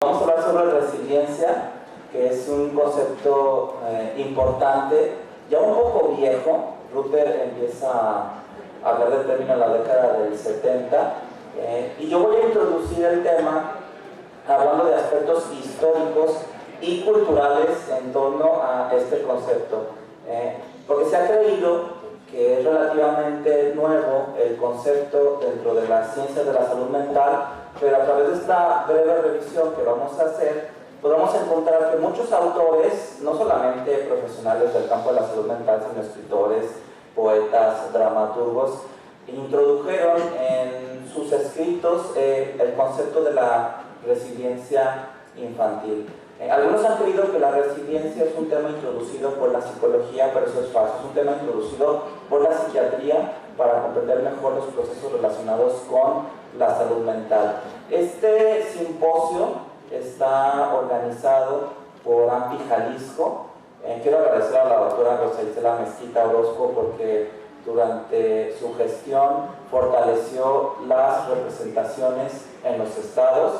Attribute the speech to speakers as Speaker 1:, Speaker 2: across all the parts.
Speaker 1: Vamos a hablar sobre resiliencia, que es un concepto importante, ya un poco viejo. Ruther empieza a hablar del término en la década del 70, y yo voy a introducir el tema hablando de aspectos históricos y culturales en torno a este concepto, porque se ha creído que es relativamente nuevo el concepto dentro de la ciencia de la salud mental, pero a través de esta breve revisión que vamos a hacer, podemos encontrar que muchos autores, no solamente profesionales del campo de la salud mental, sino escritores, poetas, dramaturgos, introdujeron en sus escritos el concepto de la resiliencia infantil. Algunos han creído que la resiliencia es un tema introducido por la psicología, pero eso es falso. Es un tema introducido por la psiquiatría para comprender mejor los procesos relacionados con la salud mental. Este simposio está organizado por AMPI Jalisco. Quiero agradecer a la doctora Rosa Isela Mezquita Orozco porque durante su gestión fortaleció las representaciones en los estados.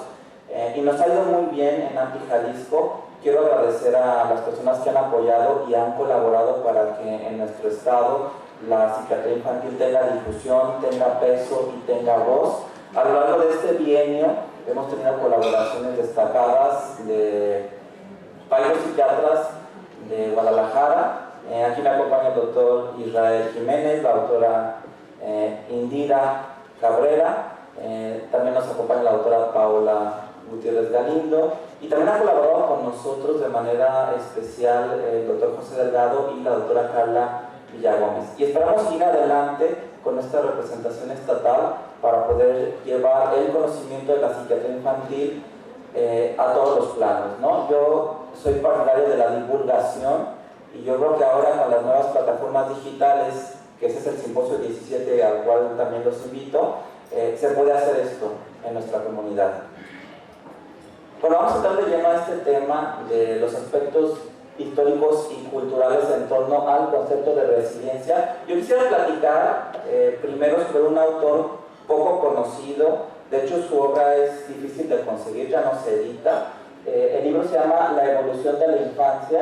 Speaker 1: Y nos ha ido muy bien en AMPI Jalisco. Quiero agradecer a las personas que han apoyado y han colaborado para que en nuestro estado la psiquiatría infantil tenga difusión, tenga peso y tenga voz. A lo largo de este bienio hemos tenido colaboraciones destacadas de varios psiquiatras de Guadalajara. Aquí me acompaña el doctor Israel Jiménez, la doctora Indira Cabrera, también nos acompaña la doctora Paola Gutiérrez Galindo, y también ha colaborado con nosotros de manera especial el doctor José Delgado y la doctora Carla Villagómez. Y esperamos ir adelante con esta representación estatal para poder llevar el conocimiento de la psiquiatría infantil a todos los planos, ¿no? Yo soy partidario de la divulgación y yo creo que ahora con las nuevas plataformas digitales, que ese es el simposio 17 al cual también los invito, se puede hacer esto en nuestra comunidad. Bueno, vamos a entrar de lleno a este tema de los aspectos históricos y culturales en torno al concepto de resiliencia. Yo quisiera platicar primero sobre un autor poco conocido. De hecho, su obra es difícil de conseguir, ya no se edita. El libro se llama La evolución de la infancia.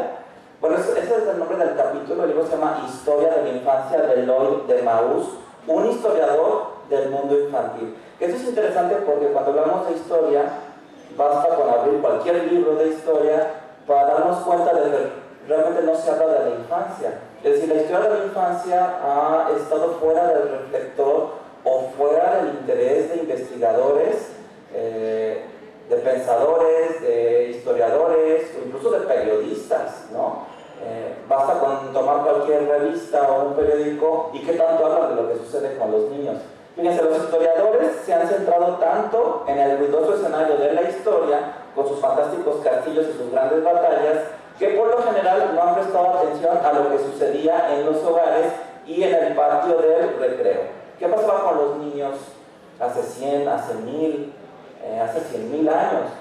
Speaker 1: Bueno, ese es el nombre del capítulo. El libro se llama Historia de la infancia de Lloyd de Maús, un historiador del mundo infantil. Esto es interesante porque cuando hablamos de historia, basta con abrir cualquier libro de historia para darnos cuenta de que realmente no se habla de la infancia. Es decir, la historia de la infancia ha estado fuera del reflector o fuera del interés de investigadores, de pensadores, de historiadores o incluso de periodistas, ¿no? Basta con tomar cualquier revista o un periódico y qué tanto hablan de lo que sucede con los niños. Fíjense, los historiadores se han centrado tanto en el ruidoso escenario de la historia, con sus fantásticos castillos y sus grandes batallas, que por lo general no han prestado atención a lo que sucedía en los hogares y en el patio del recreo. ¿Qué pasaba con los niños hace 100, hace 1000, hace 100.000 años?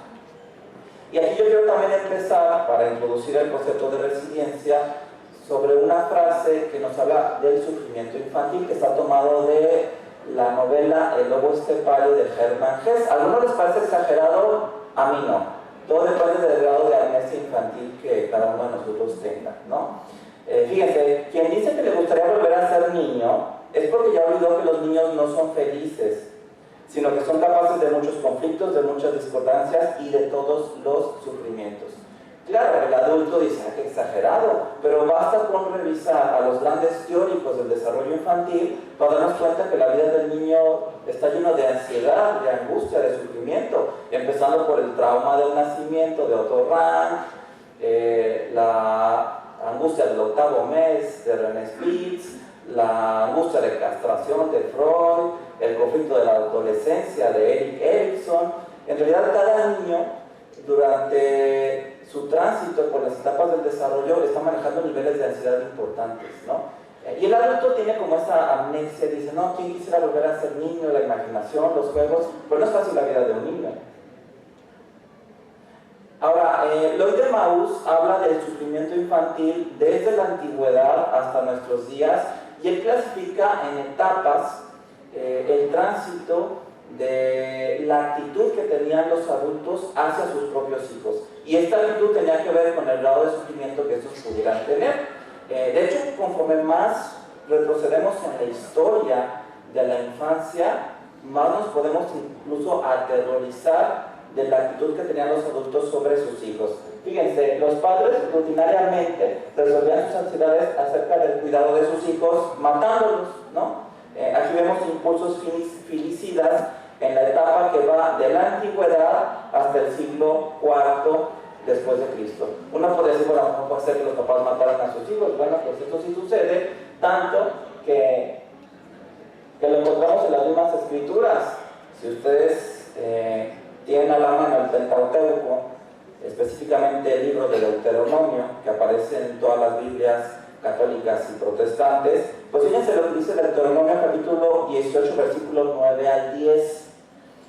Speaker 1: Y aquí yo quiero también empezar, para introducir el concepto de resiliencia, sobre una frase que nos habla del sufrimiento infantil, que está tomado de la novela El lobo estepario de Hermann Hesse. ¿A algunos les parece exagerado? A mí no. Todo depende del grado de amnesia infantil que cada uno de nosotros tenga, ¿no? Fíjense, quien dice que le gustaría volver a ser niño es porque ya olvidó que los niños no son felices, sino que son capaces de muchos conflictos, de muchas discordancias y de todos los sufrimientos. Claro, el adulto dice, qué exagerado, pero basta con revisar a los grandes teóricos del desarrollo infantil para darnos cuenta que la vida del niño está llena de ansiedad, de angustia, de sufrimiento, empezando por el trauma del nacimiento de Otto Rahn, la angustia del octavo mes de René Spitz, la angustia de castración de Freud, el conflicto de la adolescencia de Erik Erikson. En realidad, cada niño durante su tránsito por las etapas del desarrollo está manejando niveles de ansiedad importantes, ¿no? Y el adulto tiene como esa amnesia, dice, no, ¿quién quisiera volver a ser niño? La imaginación, los juegos, pero no es fácil la vida de un niño. Ahora, Lloyd de Maús habla del sufrimiento infantil desde la antigüedad hasta nuestros días, y él clasifica en etapas el tránsito de la actitud que tenían los adultos hacia sus propios hijos. Y esta actitud tenía que ver con el grado de sufrimiento que estos pudieran tener. De hecho, conforme más retrocedemos en la historia de la infancia, más nos podemos incluso aterrorizar de la actitud que tenían los adultos sobre sus hijos. Fíjense, los padres rutinariamente resolvían sus ansiedades acerca del cuidado de sus hijos matándolos, ¿no? Aquí vemos impulsos filicidas en la etapa que va de la antigüedad hasta el siglo IV después de Cristo. Uno puede decir, bueno, no puede ser que los papás mataran a sus hijos. Bueno, pues esto sí sucede, tanto que lo encontramos en las mismas escrituras. Si ustedes tienen a la mano el Pentateuco, específicamente el libro del Deuteronomio, que aparece en todas las Biblias católicas y protestantes, pues fíjense lo que dice Deuteronomio capítulo 18, versículos 9 al 10.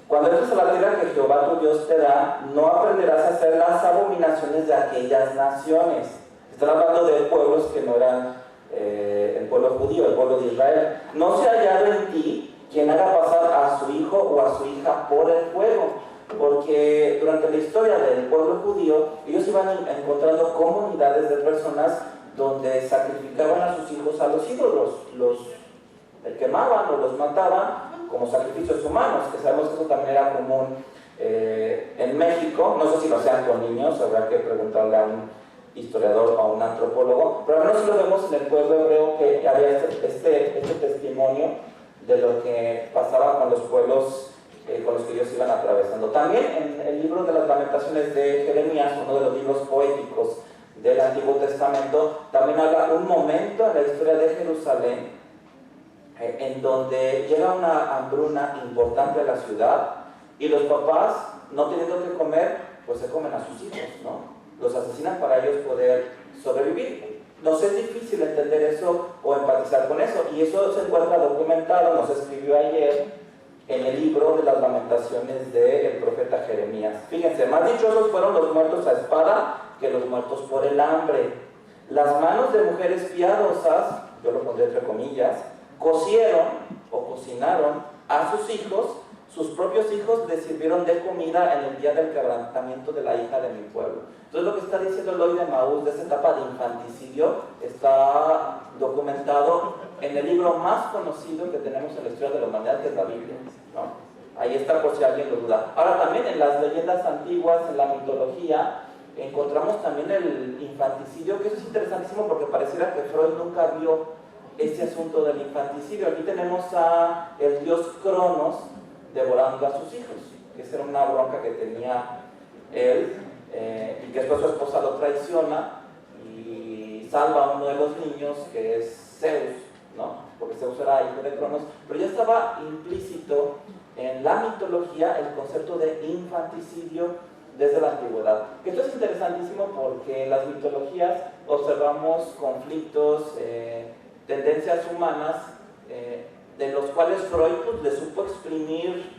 Speaker 1: Cuando entres a la tierra que Jehová tu Dios te da, no aprenderás a hacer las abominaciones de aquellas naciones. Están hablando de pueblos que no eran el pueblo judío, el pueblo de Israel. No se ha hallado en ti quien haga pasar a su hijo o a su hija por el fuego, porque durante la historia del pueblo judío, ellos iban encontrando comunidades de personas donde sacrificaban a sus hijos a los ídolos, los quemaban o los mataban como sacrificios humanos, que sabemos que eso también era común en México. No sé si lo hacían con niños, habrá que preguntarle a un historiador o a un antropólogo, pero al menos lo vemos en el pueblo hebreo, que había este testimonio de lo que pasaba con los pueblos con los que ellos iban atravesando. También en el libro de las Lamentaciones de Jeremías, uno de los libros poéticos del Antiguo Testamento, también habla un momento en la historia de Jerusalén en donde llega una hambruna importante a la ciudad y los papás, no teniendo que comer, pues se comen a sus hijos, ¿no? Los asesinan para ellos poder sobrevivir. Nos es difícil entender eso o empatizar con eso, y eso se encuentra documentado, nos escribió ayer en el libro de las Lamentaciones del profeta Jeremías. Fíjense, más dichosos fueron los muertos a espada que los muertos por el hambre. Las manos de mujeres piadosas, yo lo pondré entre comillas, cocieron o cocinaron a sus hijos, sus propios hijos les sirvieron de comida en el día del quebrantamiento de la hija de mi pueblo. Entonces lo que está diciendo Eloy de Maús de esa etapa de infanticidio está documentado en el libro más conocido que tenemos en la historia de la humanidad, que es la Biblia, ¿no? Ahí está por si alguien lo duda. Ahora también en las leyendas antiguas, en la mitología, encontramos también el infanticidio, que eso es interesantísimo porque pareciera que Freud nunca vio este asunto del infanticidio. Aquí tenemos a el dios Cronos devorando a sus hijos, que esa era una bronca que tenía él, y que después su esposa lo traiciona y salva a uno de los niños, que es Zeus, ¿no? Porque Zeus era hijo de Cronos, pero ya estaba implícito en la mitología el concepto de infanticidio desde la antigüedad. Esto es interesantísimo porque en las mitologías observamos conflictos, tendencias humanas, de los cuales Freud pues, le supo exprimir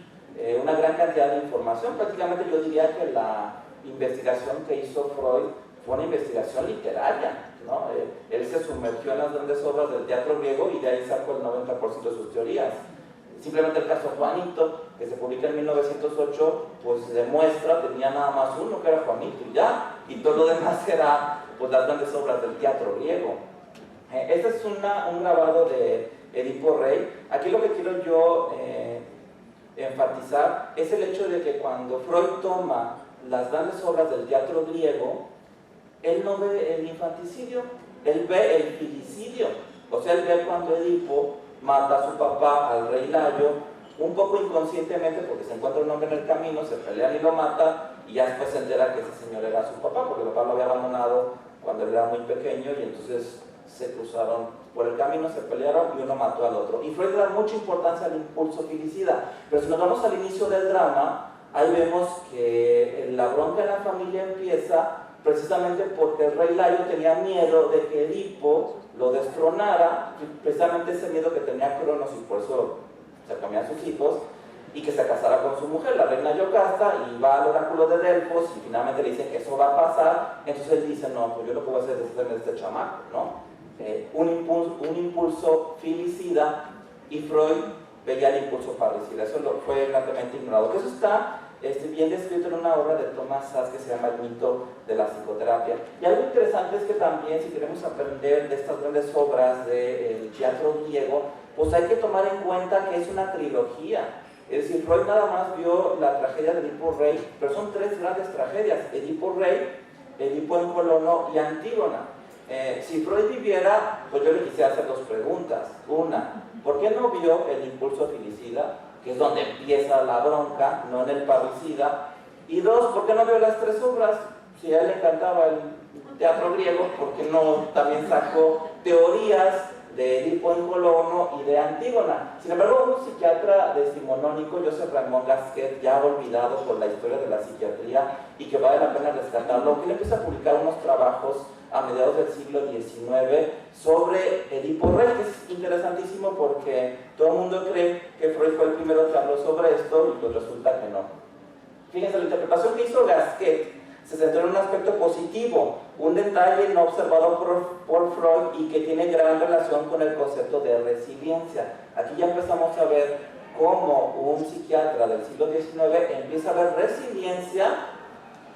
Speaker 1: una gran cantidad de información. Prácticamente yo diría que la investigación que hizo Freud fue una investigación literaria, ¿no? Él se sumergió en las grandes obras del teatro griego y de ahí sacó el 90% de sus teorías. Simplemente el caso Juanito, que se publica en 1908, pues demuestra, tenía nada más uno, que era Juanito, y ya, y todo lo demás era pues, las grandes obras del teatro griego. Este es un grabado de Edipo Rey. Aquí lo que quiero yo enfatizar es el hecho de que cuando Freud toma las grandes obras del teatro griego, él no ve el infanticidio, él ve el filicidio. O sea, él ve cuando Edipo mata a su papá, al rey Layo, un poco inconscientemente porque se encuentra un hombre en el camino, se pelean y lo mata, y ya después se entera que ese señor era su papá, porque el papá lo había abandonado cuando él era muy pequeño, y entonces se cruzaron por el camino, se pelearon y uno mató al otro. Y Freud le da mucha importancia al impulso filicida. Pero si nos vamos al inicio del drama, ahí vemos que la bronca en la familia empieza precisamente porque el rey Layo tenía miedo de que Edipo lo destronara, precisamente ese miedo que tenía Cronos, y por eso se comía a sus hijos, y que se casara con su mujer, la reina Yocasta, y va al oráculo de Delfos y finalmente le dicen que eso va a pasar. Entonces él dice, no, pues yo lo que voy a hacer es deshacerme de este chamaco, ¿no? Un impulso filicida, y Freud veía el impulso parricida. Eso fue grandemente ignorado. Eso está bien descrito en una obra de Thomas Szasz que se llama El mito de la psicoterapia. Y algo interesante es que también, si queremos aprender de estas grandes obras del teatro griego, pues hay que tomar en cuenta que es una trilogía. Es decir, Freud nada más vio la tragedia de Edipo Rey, pero son tres grandes tragedias: Edipo Rey, Edipo en Colono y Antígona. Si Freud viviera, pues yo le quisiera hacer dos preguntas. Una, ¿por qué no vio el impulso filicida, que es donde empieza la bronca, no en el parricida? Y dos, ¿por qué no vio las tres obras? Si a él le encantaba el teatro griego, ¿por qué no también sacó teorías de Edipo en Colono y de Antígona? Sin embargo, un psiquiatra decimonónico, Joseph Raymond Gasquet, ya olvidado por la historia de la psiquiatría y que vale la pena rescatarlo, que él empieza a publicar unos trabajos a mediados del siglo XIX sobre Edipo Rey, que es interesantísimo porque todo el mundo cree que Freud fue el primero que habló sobre esto y pues resulta que no. Fíjense, la interpretación que hizo Gasquet se centró en un aspecto positivo, un detalle no observado por Freud y que tiene gran relación con el concepto de resiliencia. Aquí ya empezamos a ver cómo un psiquiatra del siglo XIX empieza a ver resiliencia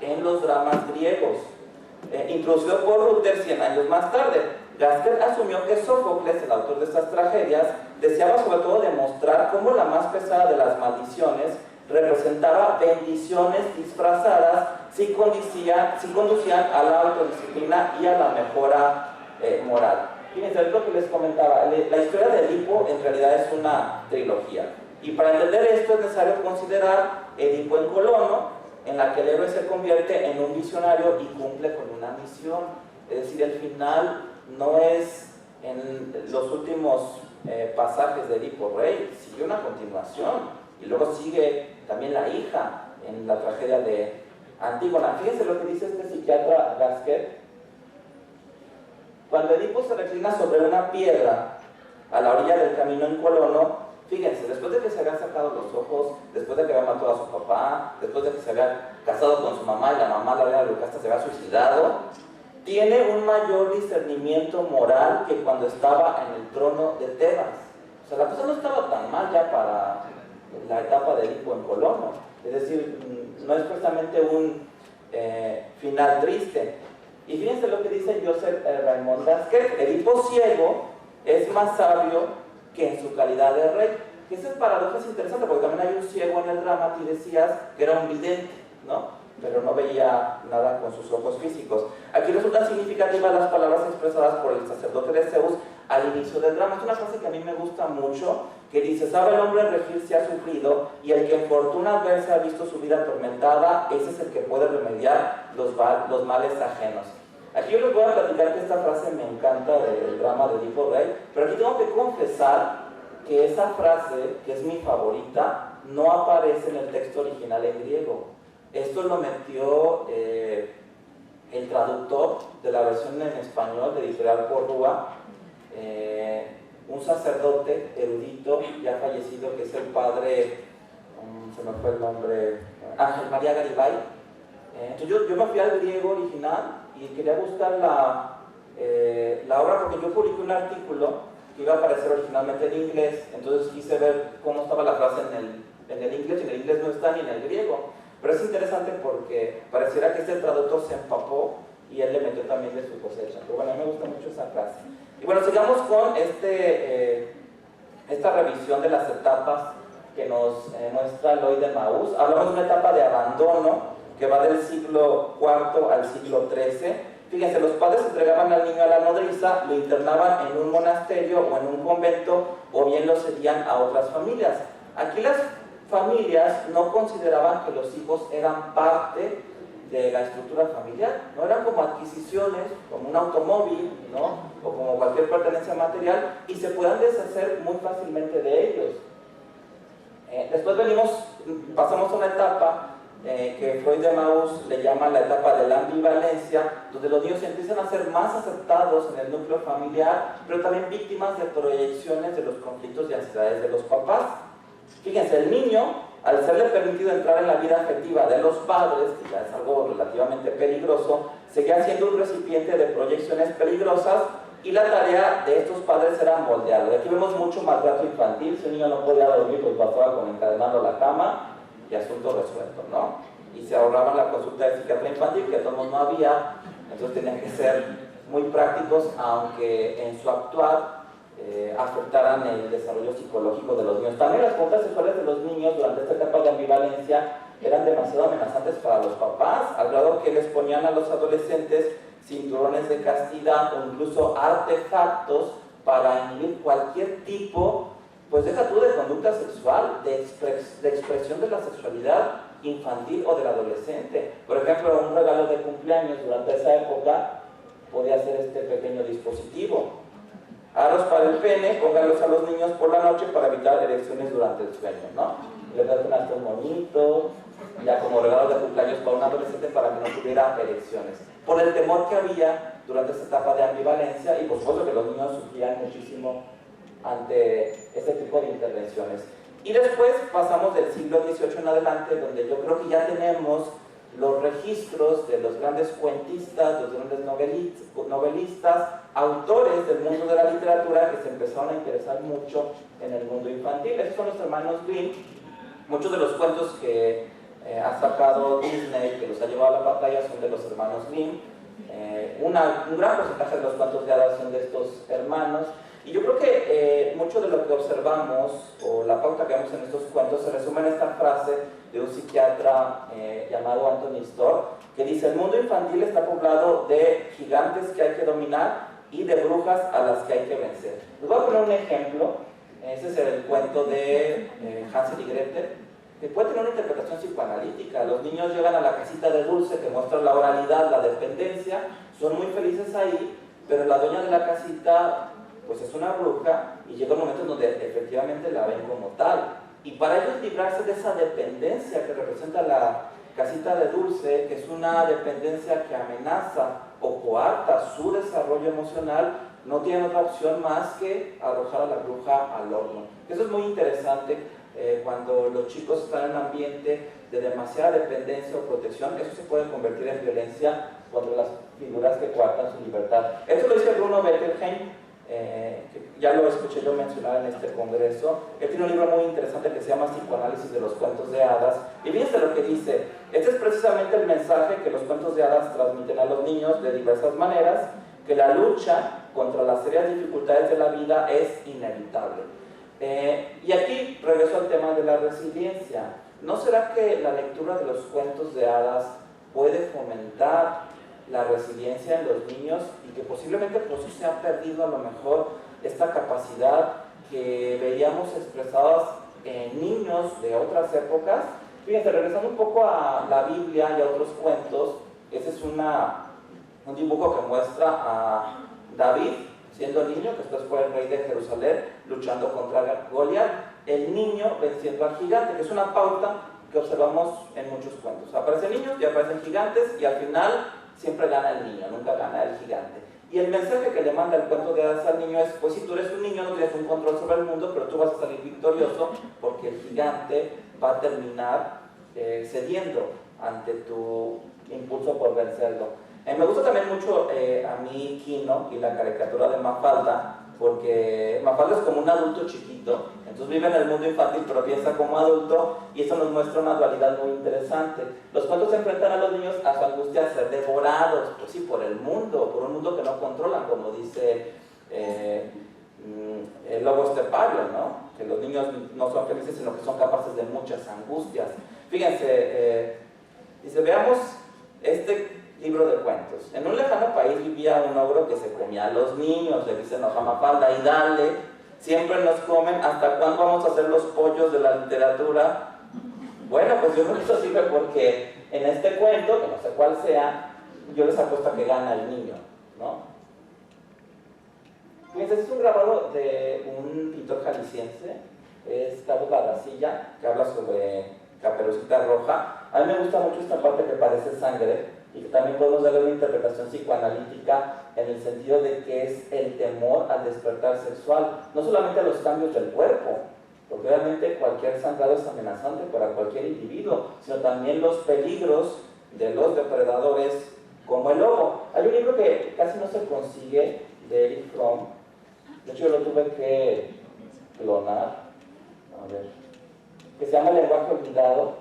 Speaker 1: en los dramas griegos, introducido por Ruther 100 años más tarde. Gasquet asumió que Sófocles, el autor de estas tragedias, deseaba sobre todo demostrar cómo la más pesada de las maldiciones representaba bendiciones disfrazadas si conducían a la autodisciplina y a la mejora moral. Fíjense, es lo que les comentaba, la historia de Edipo en realidad es una trilogía. Y para entender esto es necesario considerar Edipo en Colono, en la que el héroe se convierte en un visionario y cumple con una misión. Es decir, el final no es en los últimos pasajes de Edipo Rey, sigue una continuación. Y luego sigue también la hija en la tragedia de Antígona. Fíjense lo que dice este psiquiatra Gasquet. Cuando Edipo se reclina sobre una piedra a la orilla del camino en Colono, fíjense, después de que se había sacado los ojos, después de que había matado a su papá, después de que se había casado con su mamá y la mamá, la reina Lucasta, se había suicidado, tiene un mayor discernimiento moral que cuando estaba en el trono de Tebas. O sea, la cosa no estaba tan mal ya para la etapa de Edipo en Colono. Es decir, no es precisamente un final triste. Y fíjense lo que dice Joseph Raymond Gasquet: Edipo ciego es más sabio que en su calidad de rey. Que esa paradoja es interesante porque también hay un ciego en el drama que decías que era un vidente, ¿no? Pero no veía nada con sus ojos físicos. Aquí resultan significativas las palabras expresadas por el sacerdote de Zeus al inicio del drama. Es una frase que a mí me gusta mucho, que dice: sabe el hombre regir si ha sufrido, y el que en fortuna adversa ha visto su vida atormentada, ese es el que puede remediar los males ajenos. Aquí yo les voy a platicar que esta frase me encanta del drama de Edipo Rey, pero aquí tengo que confesar que esa frase, que es mi favorita, no aparece en el texto original en griego. Esto lo metió el traductor de la versión en español de Editorial Porrúa, un sacerdote erudito ya fallecido, que es el padre, se me fue el nombre, Ángel María Garibay. Entonces yo me fui al griego original y quería buscar la obra porque yo publiqué un artículo que iba a aparecer originalmente en inglés, entonces quise ver cómo estaba la frase en el inglés, y en el inglés no está ni en el griego. Pero es interesante porque pareciera que este traductor se empapó y él le metió también de su cosecha. Pero bueno, a mí me gusta mucho esa frase. Y bueno, sigamos con esta revisión de las etapas que nos muestra Eloy de Maús. Hablamos de una etapa de abandono que va del siglo IV al siglo XIII. Fíjense, los padres entregaban al niño a la nodriza, lo internaban en un monasterio o en un convento, o bien lo cedían a otras familias. Aquí las familias no consideraban que los hijos eran parte de la estructura familiar, no eran como adquisiciones, como un automóvil, ¿no? O como cualquier pertenencia material, y se puedan deshacer muy fácilmente de ellos. Después pasamos a una etapa que Freud de Maús le llama la etapa de la ambivalencia, donde los niños empiezan a ser más aceptados en el núcleo familiar, pero también víctimas de proyecciones de los conflictos y ansiedades de los papás. Fíjense, el niño, al serle permitido entrar en la vida afectiva de los padres, que ya es algo relativamente peligroso, seguía siendo un recipiente de proyecciones peligrosas y la tarea de estos padres era moldearlo. Aquí vemos mucho maltrato infantil. Si un niño no podía dormir, pues pasaba con encadenando la cama y asunto resuelto, ¿no? Y se ahorraban la consulta de psiquiatra infantil, que a todos no había, entonces tenían que ser muy prácticos, aunque en su actuar afectaran el desarrollo psicológico de los niños. También las conductas sexuales de los niños durante esta etapa de ambivalencia eran demasiado amenazantes para los papás, al grado que les ponían a los adolescentes cinturones de castidad o incluso artefactos para inhibir cualquier tipo, pues deja tú de conducta sexual, de expresión de la sexualidad infantil o del adolescente. Por ejemplo, un regalo de cumpleaños durante esa época podía ser este pequeño dispositivo. Aros para el pene, pónganlos a los niños por la noche para evitar erecciones durante el sueño, ¿no? Le dan hasta un monito, ya como regalo de cumpleaños para un adolescente para que no tuviera erecciones. Por el temor que había durante esta etapa de ambivalencia y por supuesto que los niños sufrían muchísimo ante este tipo de intervenciones. Y después pasamos del siglo XVIII en adelante, donde yo creo que ya tenemos los registros de los grandes cuentistas, los grandes novelistas, autores del mundo de la literatura que se empezaron a interesar mucho en el mundo infantil. Esos son los hermanos Grimm. Muchos de los cuentos que ha sacado Disney, que los ha llevado a la pantalla, son de los hermanos Grimm. Un gran porcentaje de los cuentos de hadas son de estos hermanos. Y yo creo que mucho de lo que observamos, o la pauta que vemos en estos cuentos, se resume en esta frase de un psiquiatra llamado Anthony Storr, que dice: el mundo infantil está poblado de gigantes que hay que dominar y de brujas a las que hay que vencer. Les voy a poner un ejemplo. Ese es el cuento de Hansel y Gretel, que puede tener una interpretación psicoanalítica. Los niños llegan a la casita de dulce que muestra la oralidad, la dependencia, son muy felices ahí, pero la dueña de la casita pues es una bruja y llega un momento en donde efectivamente la ven como tal. Y para ellos librarse de esa dependencia que representa la casita de dulce, que es una dependencia que amenaza o coarta su desarrollo emocional, no tienen otra opción más que arrojar a la bruja al horno. Eso es muy interesante. Cuando los chicos están en un ambiente de demasiada dependencia o protección, eso se puede convertir en violencia contra las figuras que coartan su libertad. Esto lo dice Bruno Bettelheim, que ya lo escuché yo mencionar en este congreso. Él tiene un libro muy interesante que se llama Psicoanálisis de los cuentos de hadas, y fíjense lo que dice. Este es precisamente el mensaje que los cuentos de hadas transmiten a los niños de diversas maneras, que la lucha contra las serias dificultades de la vida es inevitable. Y aquí regreso al tema de la resiliencia. ¿No será que la lectura de los cuentos de hadas puede fomentar la resiliencia en los niños y que posiblemente por eso se ha perdido a lo mejor esta capacidad que veíamos expresadas en niños de otras épocas? Fíjense, regresando un poco a la Biblia y a otros cuentos, ese es un dibujo que muestra a David siendo niño, que después fue el rey de Jerusalén, luchando contra Goliat, el niño venciendo al gigante, que es una pauta que observamos en muchos cuentos. Aparecen niños y aparecen gigantes, y al final siempre gana el niño, nunca gana el gigante. Y el mensaje que le manda el cuento de hadas al niño es: pues si tú eres un niño no tienes un control sobre el mundo, pero tú vas a salir victorioso porque el gigante va a terminar cediendo ante tu impulso por vencerlo. Me gusta también mucho a mí Kino y la caricatura de Mafalda, porque Mafalda es como un adulto chiquito, entonces vive en el mundo infantil pero piensa como adulto, y eso nos muestra una dualidad muy interesante. Los cuentos se enfrentan a los niños a su angustia de ser devorados, pues sí, por el mundo, por un mundo que no controlan, como dice el lobo estepario, ¿no? Que los niños no son felices, sino que son capaces de muchas angustias. Fíjense, dice, veamos este libro de cuentos. En un lejano país vivía un ogro que se comía a los niños. Le dicen a Mafalda: y dale, siempre nos comen, ¿hasta cuándo vamos a hacer los pollos de la literatura? Bueno, pues yo creo que eso sirve porque en este cuento, que no sé cuál sea, yo les apuesto a que gana el niño, ¿no? Fíjense, este es un grabado de un pintor jalisciense, es Carlos Barracilla, que habla sobre Caperucita Roja. A mí me gusta mucho esta parte que parece sangre, y que también podemos darle una interpretación psicoanalítica en el sentido de que es el temor al despertar sexual, no solamente a los cambios del cuerpo, porque obviamente cualquier sangrado es amenazante para cualquier individuo, sino también los peligros de los depredadores como el lobo. Hay un libro que casi no se consigue, de Erich Fromm. De hecho, yo lo tuve que clonar, a ver, que se llama El lenguaje olvidado.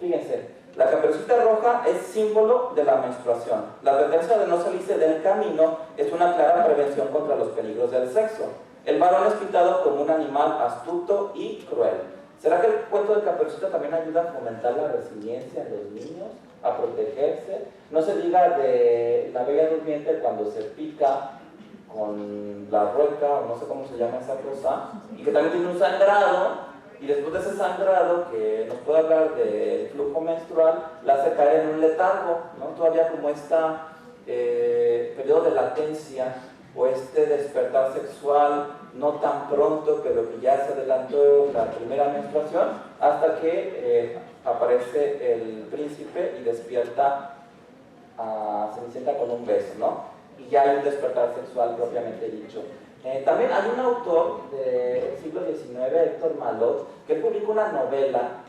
Speaker 1: Fíjense, la Caperucita Roja es símbolo de la menstruación. La advertencia de no salirse del camino es una clara prevención contra los peligros del sexo. El varón es pintado como un animal astuto y cruel. ¿Será que el cuento de Caperucita también ayuda a fomentar la resiliencia en los niños, a protegerse? No se diga de la Bella Durmiente cuando se pica con la rueca, o no sé cómo se llama esa cosa, y que también tiene un sangrado, y después de ese sangrado, que nos puede hablar del flujo menstrual, la hace caer en un letargo, ¿no? Todavía como periodo de latencia, o despertar sexual no tan pronto, pero que ya se adelantó la primera menstruación, hasta que aparece el príncipe y despierta a Cenicienta con un beso, ¿no? Y ya hay un despertar sexual propiamente dicho. También hay un autor del siglo XIX, Héctor Malot, que publicó una novela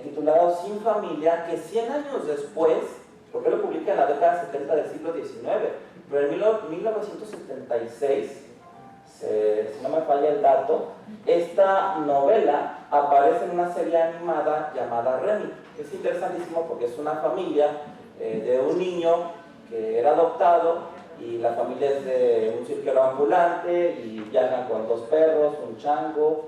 Speaker 1: titulada Sin familia, que 100 años después, porque lo publica en la década 70 del siglo XIX, pero en 1976, si no me falla el dato, esta novela aparece en una serie animada llamada Remy, que es interesantísimo porque es una familia de un niño que era adoptado, y la familia es de un cirquero ambulante y viajan con 2 perros, un chango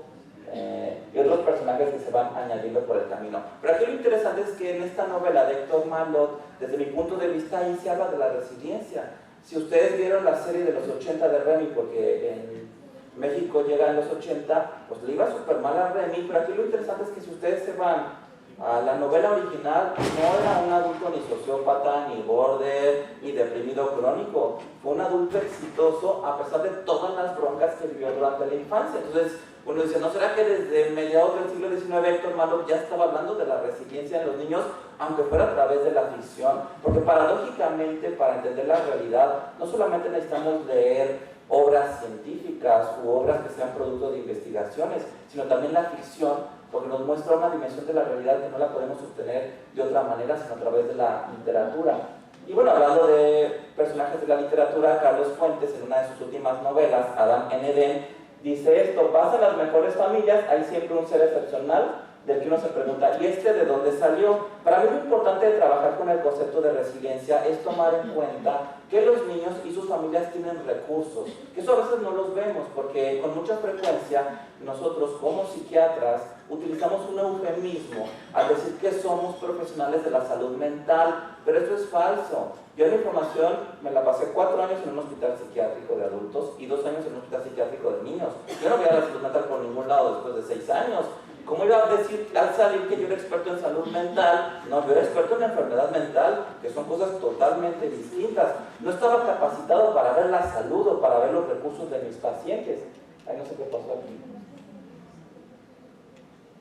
Speaker 1: y otros personajes que se van añadiendo por el camino. Pero aquí lo interesante es que en esta novela de Héctor Malot, desde mi punto de vista, ahí se habla de la resiliencia. Si ustedes vieron la serie de los 80 de Remy, porque en México llega en los 80, pues le iba súper mal a Remy, pero aquí lo interesante es que si ustedes se van a la novela original, no era un adulto ni sociópata, ni border, ni deprimido crónico. Fue un adulto exitoso a pesar de todas las broncas que vivió durante la infancia. Entonces, uno dice, ¿no será que desde mediados del siglo XIX Héctor Malot ya estaba hablando de la resiliencia en los niños, aunque fuera a través de la ficción? Porque paradójicamente, para entender la realidad, no solamente necesitamos leer obras científicas u obras que sean producto de investigaciones, sino también la ficción, porque nos muestra una dimensión de la realidad que no la podemos obtener de otra manera, sino a través de la literatura. Y bueno, hablando de personajes de la literatura, Carlos Fuentes, en una de sus últimas novelas, Adán en Edén, dice esto: pasa en las mejores familias, hay siempre un ser excepcional del que uno se pregunta, ¿y de dónde salió? Para mí lo importante de trabajar con el concepto de resiliencia es tomar en cuenta que los niños y sus familias tienen recursos, que eso a veces no los vemos, porque con mucha frecuencia nosotros como psiquiatras utilizamos un eufemismo al decir que somos profesionales de la salud mental, pero esto es falso. Yo en mi formación me la pasé 4 años en un hospital psiquiátrico de adultos y 2 años en un hospital psiquiátrico de niños. Yo no voy a la salud mental por ningún lado después de 6 años. ¿Cómo iba a decir al salir que yo era experto en salud mental? No, yo era experto en enfermedad mental, que son cosas totalmente distintas. No estaba capacitado para ver la salud o para ver los recursos de mis pacientes. Ay, no sé qué pasó aquí.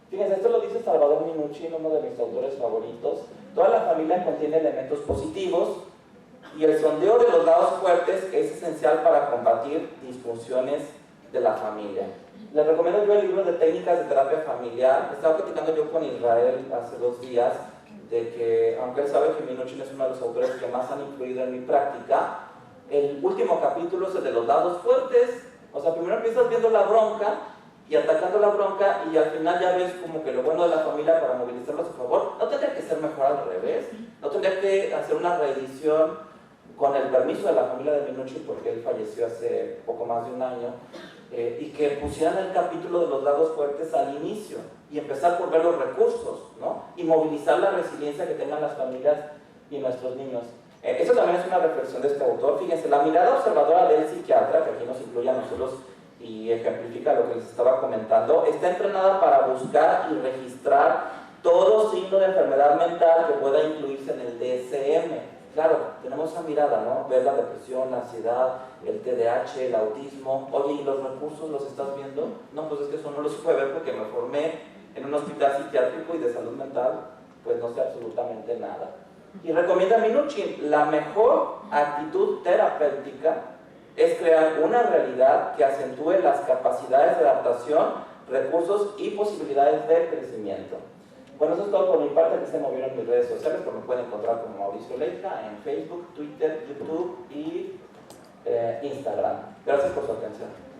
Speaker 1: Fíjense, esto lo dice Salvador Minuchin, uno de mis autores favoritos. Toda la familia contiene elementos positivos y el sondeo de los lados fuertes es esencial para combatir disfunciones de la familia. Les recomiendo yo el libro de técnicas de terapia familiar. Estaba platicando yo con Israel hace 2 días de que, aunque él sabe que Minuchin es uno de los autores que más han influido en mi práctica, el último capítulo es el de los lados fuertes. O sea, primero empiezas viendo la bronca y atacando la bronca, y al final ya ves como que lo bueno de la familia para movilizarlo a su favor. No tendría que ser mejor al revés, no tendría que hacer una reedición con el permiso de la familia de Minuchin, porque él falleció hace poco más de un año, y que pusieran el capítulo de los lados fuertes al inicio y empezar por ver los recursos, ¿no? Y movilizar la resiliencia que tengan las familias y nuestros niños. Eso también es una reflexión de este autor. Fíjense, la mirada observadora del psiquiatra, que aquí nos incluye a nosotros y ejemplifica lo que les estaba comentando, está entrenada para buscar y registrar todo signo de enfermedad mental que pueda incluirse en el DSM. Claro, tenemos esa mirada, ¿no? Ver la depresión, la ansiedad, el TDAH, el autismo. Oye, ¿y los recursos los estás viendo? No, pues es que eso no lo supe ver porque me formé en un hospital psiquiátrico y de salud mental, pues no sé absolutamente nada. Y recomienda Minuchin, la mejor actitud terapéutica es crear una realidad que acentúe las capacidades de adaptación, recursos y posibilidades de crecimiento. Bueno, eso es todo por mi parte. Que se movieron mis redes sociales, pero me pueden encontrar como Mauricio Leija en Facebook, Twitter, YouTube y Instagram. Gracias por su atención.